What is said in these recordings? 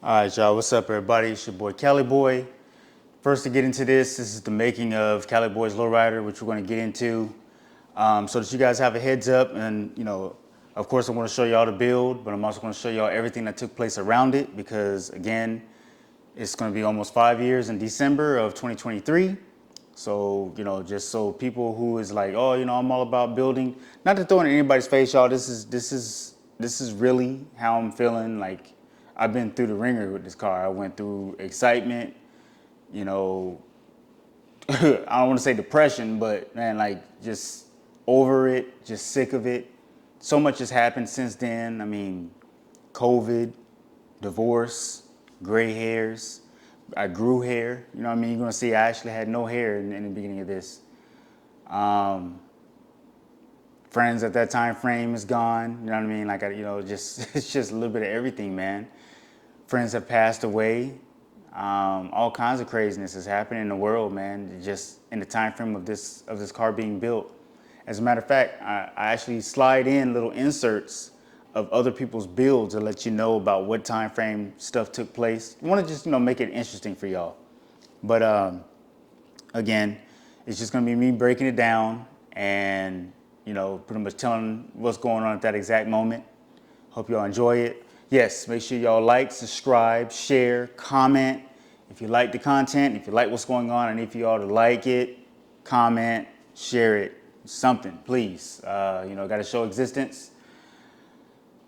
All right, y'all, what's up, everybody? It's your boy Caliboy. First, to get into this is the making of Caliboy's lowrider, which we're going to get into, so that you guys have a heads up. And of course, I'm going to show y'all the build, but I'm also going to show y'all everything that took place around it, because again, it's going to be almost 5 years in December of 2023. So just so people who is like, oh, I'm all about building, not to throw it in anybody's face, y'all. This is really how I'm feeling. Like, I've been through the ringer with this car. I went through excitement, I don't want to say depression, but man, like, just over it, just sick of it. So much has happened since then. I mean, COVID, divorce, gray hairs. I grew hair. You know what I mean? You're going to see I actually had no hair in the beginning of this. Friends at that time frame is gone. You know what I mean? Like, it's just a little bit of everything, man. Friends have passed away. All kinds of craziness is happening in the world, man. Just in the time frame of this car being built. As a matter of fact, I actually slide in little inserts of other people's builds to let you know about what time frame stuff took place. I want to just make it interesting for y'all. But again, it's just going to be me breaking it down and pretty much telling what's going on at that exact moment. Hope y'all enjoy it. Yes, make sure y'all like, subscribe, share, comment. If you like the content, if you like what's going on, I need for y'all to like it, comment, share it, something, please. Got to show existence.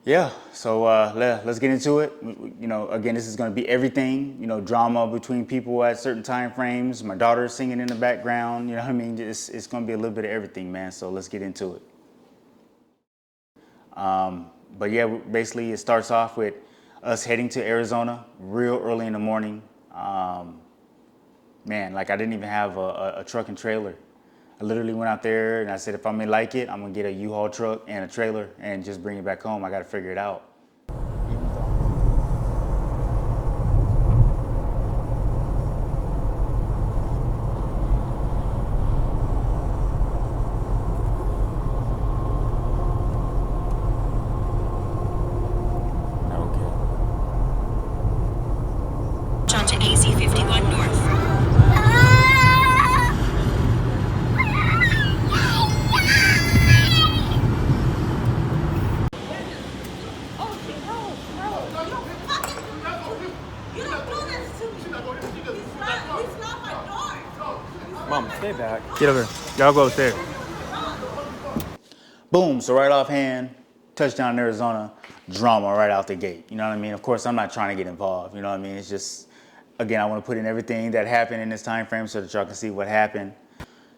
Yeah, so let's get into it. Again, this is going to be everything. Drama between people at certain time frames. My daughter singing in the background. You know what I mean? It's going to be a little bit of everything, man. So let's get into it. But yeah, basically it starts off with us heading to Arizona real early in the morning. Man, like, I didn't even have a truck and trailer. I literally went out there and I said, if I'm gonna like it, I'm gonna get a U-Haul truck and a trailer and just bring it back home. I gotta figure it out. Onto AC 51 North. Mom, stay back. Get over here. Y'all go upstairs. Boom. So right offhand, touchdown in Arizona, drama right out the gate. You know what I mean? Of course, I'm not trying to get involved. You know what I mean? It's just, again, I want to put in everything that happened in this time frame so that y'all can see what happened.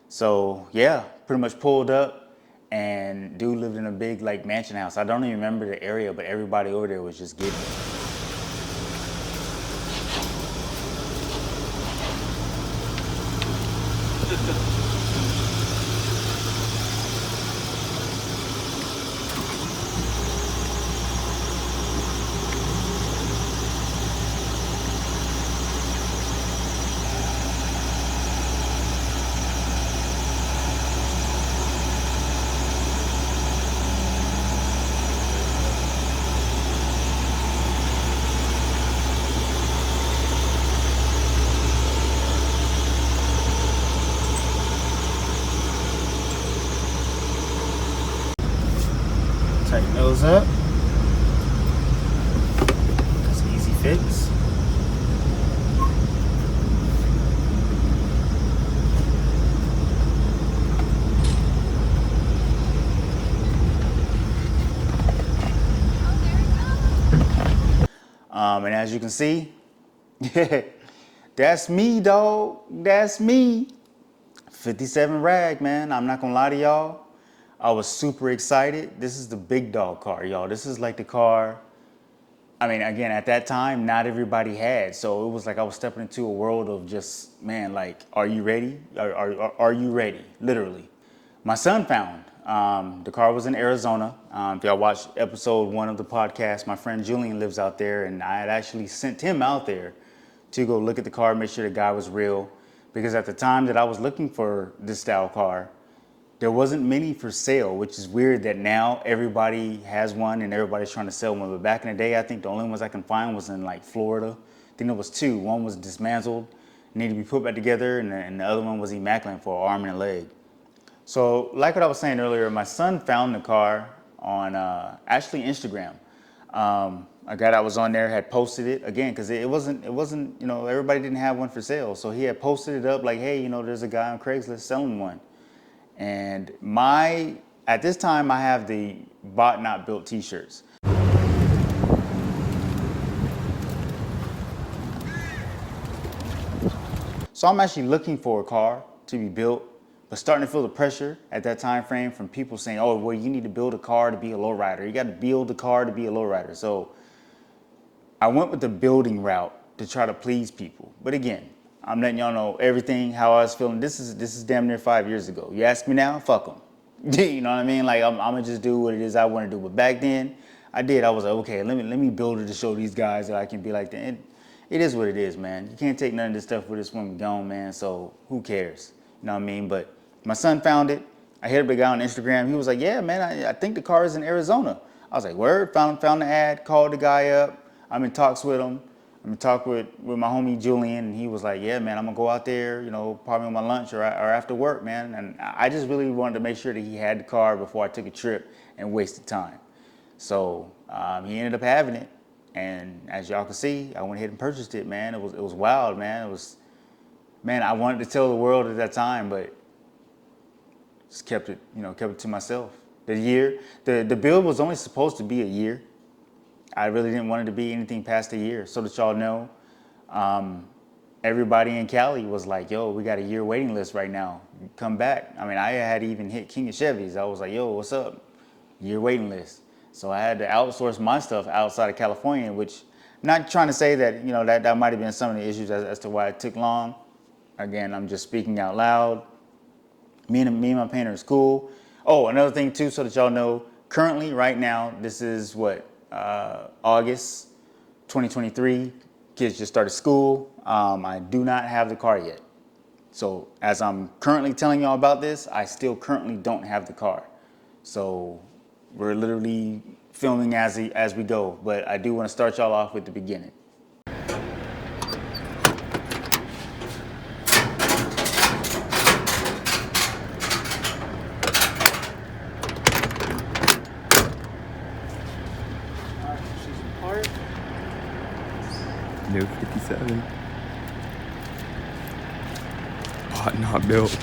So yeah, pretty much pulled up, and dude lived in a big like mansion house. I don't even remember the area, but everybody over there was just getting it. Tighten those up. That's an easy fix. And as you can see, that's me, dog. That's me. 57 rag, man. I'm not gonna lie to y'all. I was super excited. This is the big dog car, y'all. This is like the car, I mean, again, at that time, not everybody had. So it was like I was stepping into a world of just, man, like, are you ready? Are you ready? Literally. My son found. The car was in Arizona. If y'all watched episode 1 of the podcast, my friend Julian lives out there, and I had actually sent him out there to go look at the car, make sure the guy was real. Because at the time that I was looking for this style car, there wasn't many for sale, which is weird that now everybody has one and everybody's trying to sell one. But back in the day, I think the only ones I can find was in like Florida. I think there was two. One was dismantled, needed to be put back together, and the other one was immaculate for an arm and a leg. So like what I was saying earlier, my son found the car on actually Instagram. A guy that was on there had posted it again because it wasn't, you know, everybody didn't have one for sale. So he had posted it up like, hey, you know, there's a guy on Craigslist selling one. And at this time, I have the bought not built t-shirts. So I'm actually looking for a car to be built, but starting to feel the pressure at that time frame from people saying, oh, well, you need to build a car to be a lowrider. You got to build a car to be a lowrider. So I went with the building route to try to please people. But again, I'm letting y'all know everything, how I was feeling. This is damn near 5 years ago. You ask me now, fuck them. You know what I mean? Like I'm gonna just do what it is I want to do. But back then, I was like, okay, let me build it to show these guys that I can be like that. And it is what it is, man. You can't take none of this stuff with us when we're gone, man. So who cares? You know what I mean? But my son found it. I hit up a guy on Instagram. He was like, yeah, man, I think the car is in Arizona. I was like, word. Found the ad. Called the guy up. I'm in talks with him. I'm in talk with my homie Julian, and he was like, yeah, man, I'm gonna go out there, you know, probably on my lunch or after work, man. And I just really wanted to make sure that he had the car before I took a trip and wasted time. So he ended up having it. And as y'all can see, I went ahead and purchased it, man. It was wild, man. I wanted to tell the world at that time, but just kept it to myself. The build was only supposed to be a year. I really didn't want it to be anything past a year. So that y'all know, everybody in Cali was like, yo, we got a year waiting list right now. Come back. I mean, I had even hit King of Chevys. I was like, yo, what's up? Year waiting list. So I had to outsource my stuff outside of California, which I'm not trying to say that, you know, that might have been some of the issues as to why it took long. Again, I'm just speaking out loud. Me and my painter is cool. Oh, another thing too, so that y'all know, currently right now, this is August 2023. Kids just started school. I do not have the car yet. So as I'm currently telling y'all about this, I still currently don't have the car. So we're literally filming as we go, but I do want to start y'all off with the beginning. New 57. Bought not built.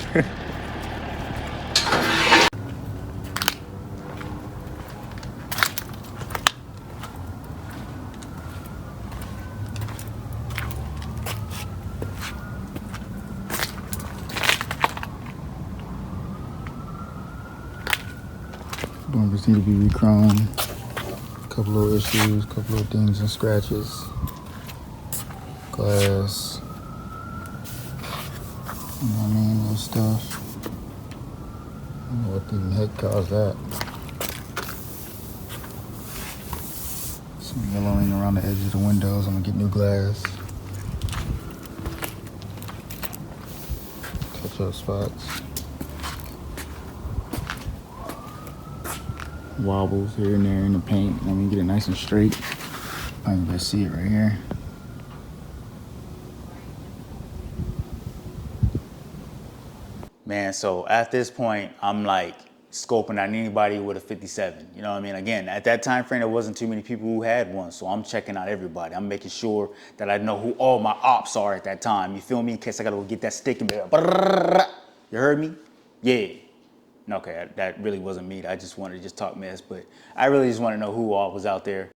Bumpers need to be re-chromed. Couple little issues, couple of dings and scratches. Glass. You know what I mean? Little stuff. I don't know what the heck caused that. Some yellowing around the edges of the windows. I'm gonna get new glass. Touch up spots. Wobbles here and there in the paint. Let me get it nice and straight. I can just see it right here. Man, so at this point, I'm like scoping out anybody with a 57. You know what I mean? Again, at that time frame, there wasn't too many people who had one. So I'm checking out everybody. I'm making sure that I know who all my ops are at that time. You feel me? In case I gotta go get that stick and be like, you heard me? Yeah. Okay, that really wasn't me. I just wanted to just talk mess, but I really just want to know who all was out there.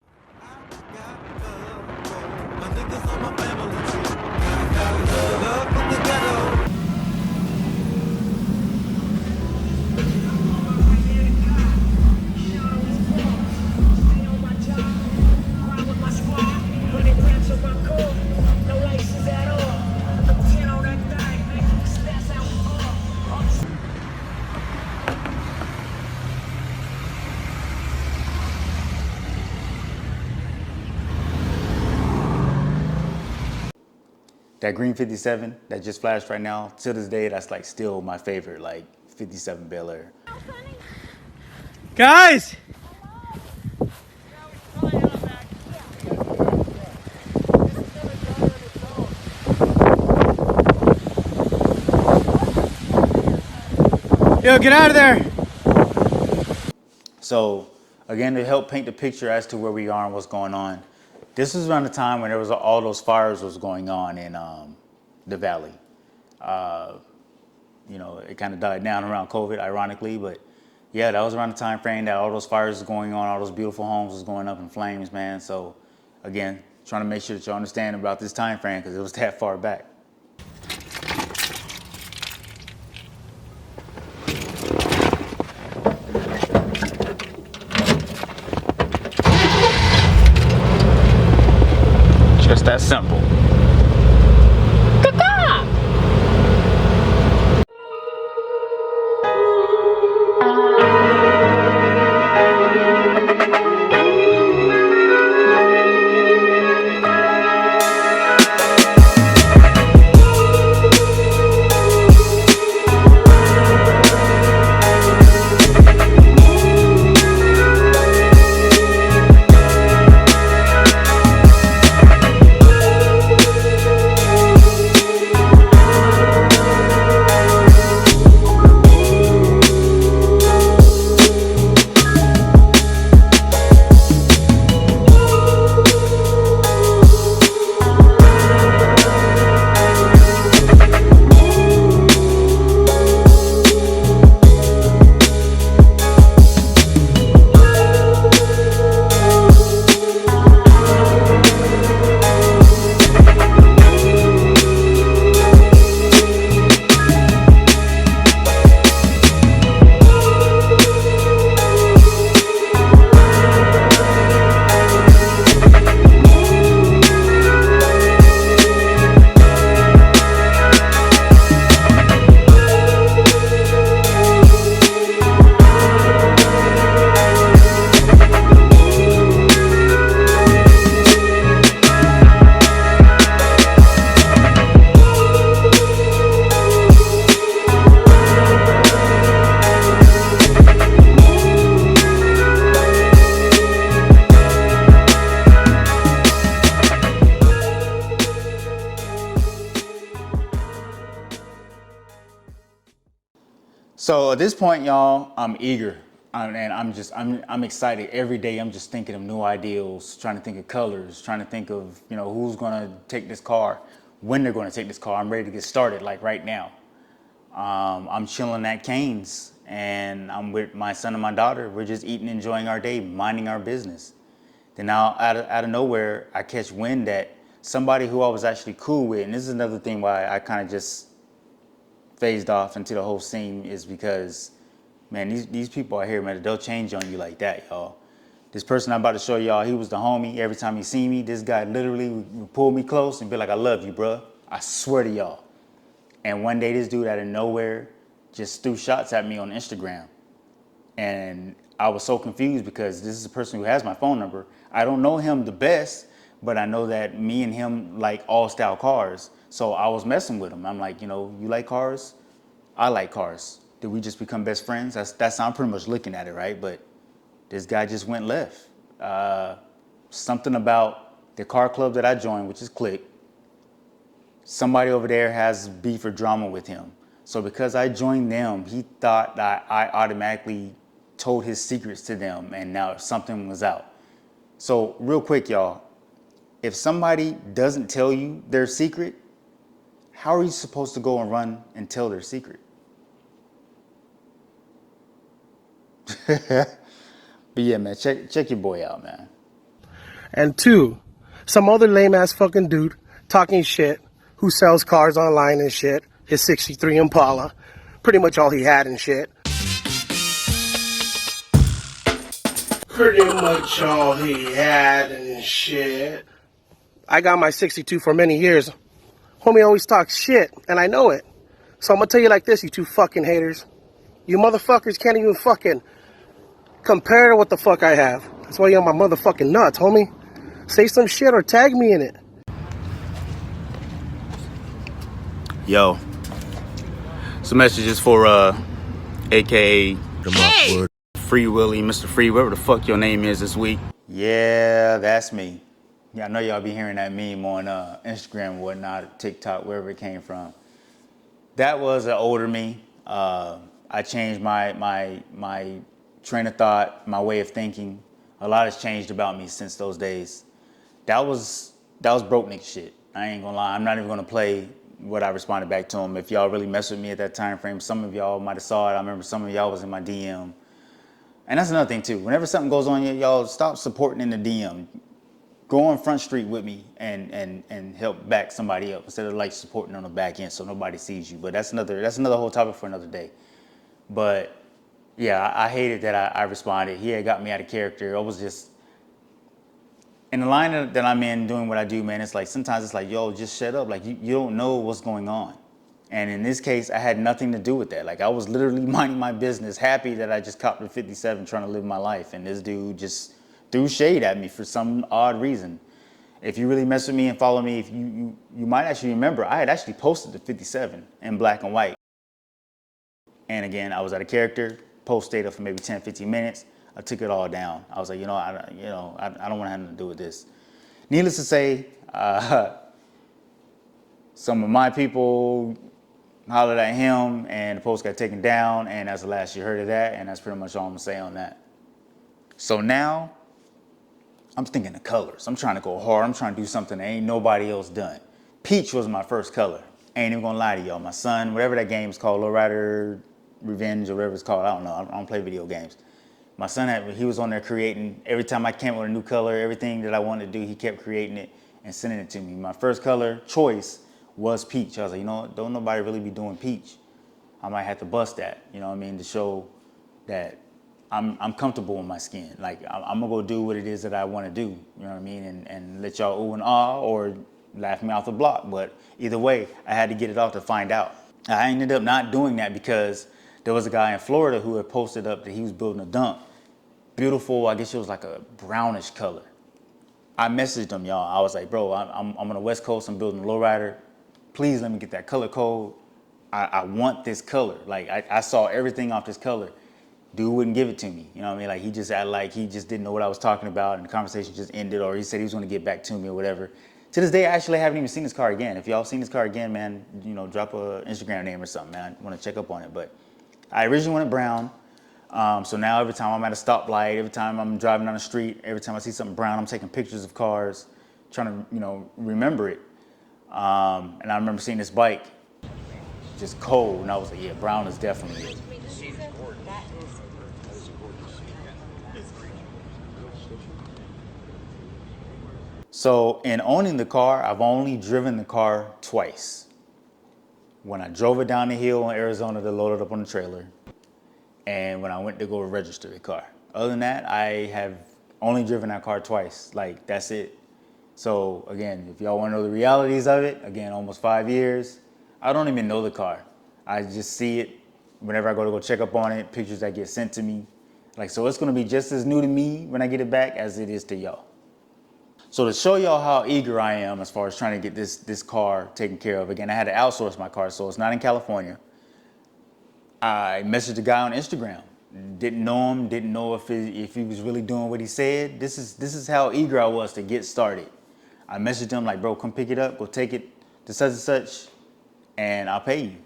That green 57 that just flashed right now, to this day, that's like still my favorite. Like 57 Bel Air. Guys! Yo, get out of there! So, again, to help paint the picture as to where we are and what's going on, this was around the time when there was all those fires was going on in the valley. You know, it kind of died down around COVID, ironically, but yeah, that was around the time frame that all those fires was going on, all those beautiful homes was going up in flames, man. So, again, trying to make sure that you understand about this time frame because it was that far back. Just that simple. So at this point, y'all, I'm eager. And I'm excited every day. I'm just thinking of new ideals, trying to think of colors, trying to think of, you know, who's gonna take this car, when they're gonna take this car. I'm ready to get started, like right now. I'm chilling at Cane's and I'm with my son and my daughter. We're just eating, enjoying our day, minding our business. Then now out of nowhere, I catch wind that somebody who I was actually cool with, and this is another thing why I kind of just phased off into the whole scene, is because, man, these people out here, man, they'll change on you like that, y'all. This person I'm about to show y'all, he was the homie. Every time he see me, this guy literally would pull me close and be like, I love you, bruh. I swear to y'all. And one day this dude out of nowhere just threw shots at me on Instagram. And I was so confused because this is a person who has my phone number. I don't know him the best, but I know that me and him like all style cars. So I was messing with him. I'm like, you know, you like cars? I like cars. Did we just become best friends? That's how I'm pretty much looking at it, right? But this guy just went left. Something about the car club that I joined, which is Click. Somebody over there has beef or drama with him. So because I joined them, he thought that I automatically told his secrets to them, and now something was out. So real quick, y'all, if somebody doesn't tell you their secret, how are you supposed to go and run and tell their secret? But yeah, man, check your boy out, man. And two, some other lame ass fucking dude talking shit who sells cars online and shit, his 63 Impala, pretty much all he had and shit. Pretty much all he had and shit. I got my 62 for many years. Homie always talks shit, and I know it. So I'm gonna tell you like this, you two fucking haters. You motherfuckers can't even fucking compare to what the fuck I have. That's why you're on my motherfucking nuts, homie. Say some shit or tag me in it. Yo, some messages for aka Free Willy, Mr. Free, whatever the fuck your name is this week. Yeah, that's me. Yeah, I know y'all be hearing that meme on Instagram and whatnot, TikTok, wherever it came from. That was an older me. I changed my train of thought, my way of thinking. A lot has changed about me since those days. That was broke nigga shit. I ain't gonna lie. I'm not even gonna play what I responded back to him. If y'all really messed with me at that time frame, some of y'all might have saw it. I remember some of y'all was in my DM. And that's another thing too. Whenever something goes on, y'all stop supporting in the DM. Go on Front Street with me and help back somebody up instead of like supporting on the back end so nobody sees you. But that's another whole topic for another day. But yeah, I hated that I responded. He had got me out of character. I was just in the line that I'm in doing what I do, man. It's like sometimes it's like, yo, just shut up. Like you don't know what's going on. And in this case, I had nothing to do with that. Like I was literally minding my business, happy that I just copped a 57 trying to live my life. And this dude just threw shade at me for some odd reason. If you really mess with me and follow me, if you might actually remember, I had actually posted the 57 in black and white. And again, I was out of character, post stayed up for maybe 10, 15 minutes. I took it all down. I was like, I don't want to have nothing to do with this. Needless to say, some of my people hollered at him and the post got taken down, and that's the last you heard of that, and that's pretty much all I'm gonna say on that. So now, I'm thinking of colors. I'm trying to go hard. I'm trying to do something that ain't nobody else done. Peach was my first color. Ain't even gonna lie to y'all. My son, whatever that game is called, lowrider, revenge, or whatever it's called, I don't know. I don't play video games. My son, he was on there creating, every time I came with a new color, everything that I wanted to do, he kept creating it and sending it to me. My first color choice was peach. I was like, don't nobody really be doing peach. I might have to bust that, to show that I'm comfortable in my skin. Like I'm gonna go do what it is that I want to do, and let y'all ooh and ah or laugh me off the block. But either way, I had to get it off to find out. I ended up not doing that because there was a guy in Florida who had posted up that he was building a dump. Beautiful, I guess it was like a brownish color. I messaged him, y'all. I was like, bro, I'm on the West Coast. I'm building a lowrider. Please let me get that color code. I want this color. Like I saw everything off this color. Dude wouldn't give it to me. Like he just acted like he just didn't know what I was talking about, and the conversation just ended, or he said he was going to get back to me or whatever. To this day, I actually haven't even seen this car again. If y'all seen this car again, man, drop a Instagram name or something, man. I want to check up on it. But I originally wanted brown. So now every time I'm at a stoplight, every time I'm driving down the street, every time I see something brown, I'm taking pictures of cars, trying to, remember it. And I remember seeing this bike, just cold, and I was like, yeah, brown is definitely it. So in owning the car, I've only driven the car twice. When I drove it down the hill in Arizona to load it up on the trailer, and when I went to go register the car. Other than that, I have only driven that car twice. Like, that's it. So again, if y'all want to know the realities of it, again, almost 5 years, I don't even know the car. I just see it whenever I go check up on it, pictures that get sent to me. Like, so it's going to be just as new to me when I get it back as it is to y'all. So to show y'all how eager I am as far as trying to get this car taken care of, again, I had to outsource my car, so it's not in California. I messaged the guy on Instagram. Didn't know him, didn't know if he was really doing what he said. This is how eager I was to get started. I messaged him like, bro, come pick it up, go take it to such and such, and I'll pay you.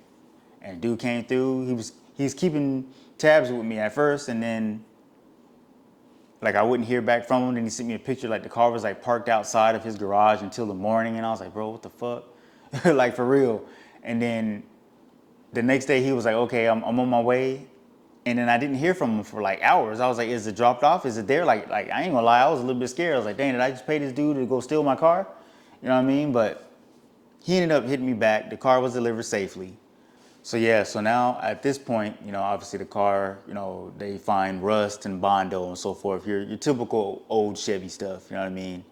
And dude came through. He's keeping tabs with me at first, and then like I wouldn't hear back from him. Then he sent me a picture like the car was like parked outside of his garage until the morning, and I was like, bro, what the fuck? Like for real. And then the next day he was like, okay, I'm on my way. And then I didn't hear from him for like hours. I was like, is it dropped off? Is it there? Like I ain't gonna lie, I was a little bit scared. I was like, dang, did I just pay this dude to go steal my car? You know what I mean? But he ended up hitting me back. The car was delivered safely. So yeah, so now at this point, obviously the car, they find rust and Bondo and so forth. Your typical old Chevy stuff, you know what I mean?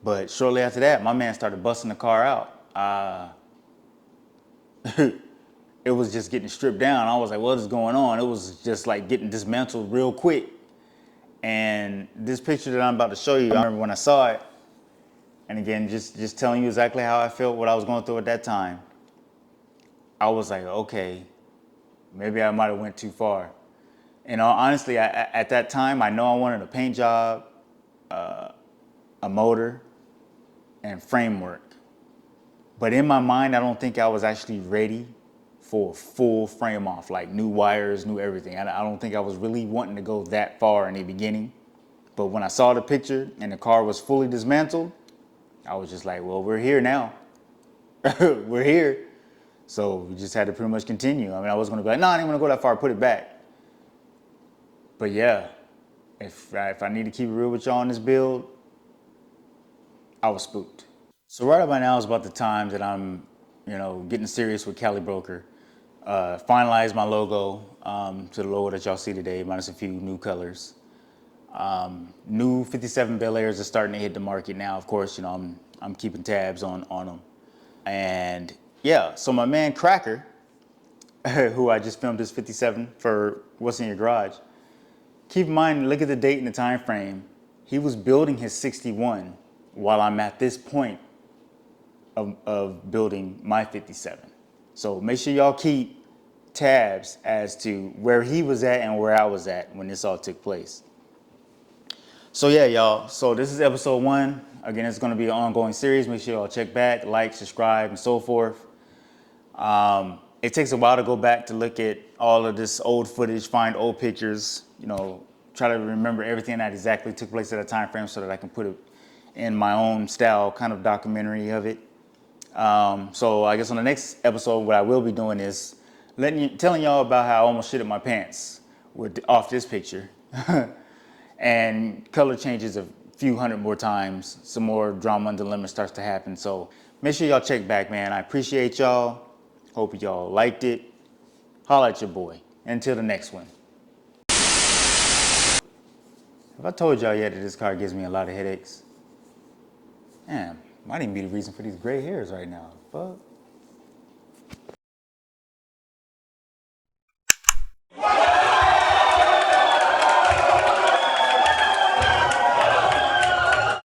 But shortly after that, my man started busting the car out. It was just getting stripped down. I was like, what is going on? It was just like getting dismantled real quick. And this picture that I'm about to show you, I remember when I saw it, and again, just telling you exactly how I felt, what I was going through at that time. I was like, okay, maybe I might have went too far. And honestly, at that time, I know I wanted a paint job, a motor, and framework. But in my mind, I don't think I was actually ready for a full frame off, like new wires, new everything. I don't think I was really wanting to go that far in the beginning. But when I saw the picture and the car was fully dismantled, I was just like, well, we're here now. We're here. So we just had to pretty much continue. I mean, I was going to be like, no, I didn't want to go that far, put it back. But yeah, if I need to keep it real with y'all on this build, I was spooked. So right about now is about the time that I'm, getting serious with Cali Broker. Finalized my logo to the logo that y'all see today, minus a few new colors. New 57 Bel Airs are starting to hit the market now. Of course, I'm keeping tabs on them. And yeah, so my man Cracker, who I just filmed his 57 for What's in Your Garage. Keep in mind, look at the date and the time frame. He was building his 61 while I'm at this point of building my 57. So make sure y'all keep tabs as to where he was at and where I was at when this all took place. So yeah, y'all. So this is episode 1. Again, it's going to be an ongoing series. Make sure y'all check back, like, subscribe, and so forth. It takes a while to go back to look at all of this old footage, find old pictures, try to remember everything that exactly took place at a time frame so that I can put it in my own style kind of documentary of it. So I guess on the next episode, what I will be doing is telling y'all about how I almost shit at my pants off this picture. And color changes a few hundred more times. Some more drama under limit starts to happen. So make sure y'all check back, man. I appreciate y'all. Hope y'all liked it. Holla at your boy. Until the next one. Have I told y'all yet that this car gives me a lot of headaches? Damn, might even be the reason for these gray hairs right now. Fuck.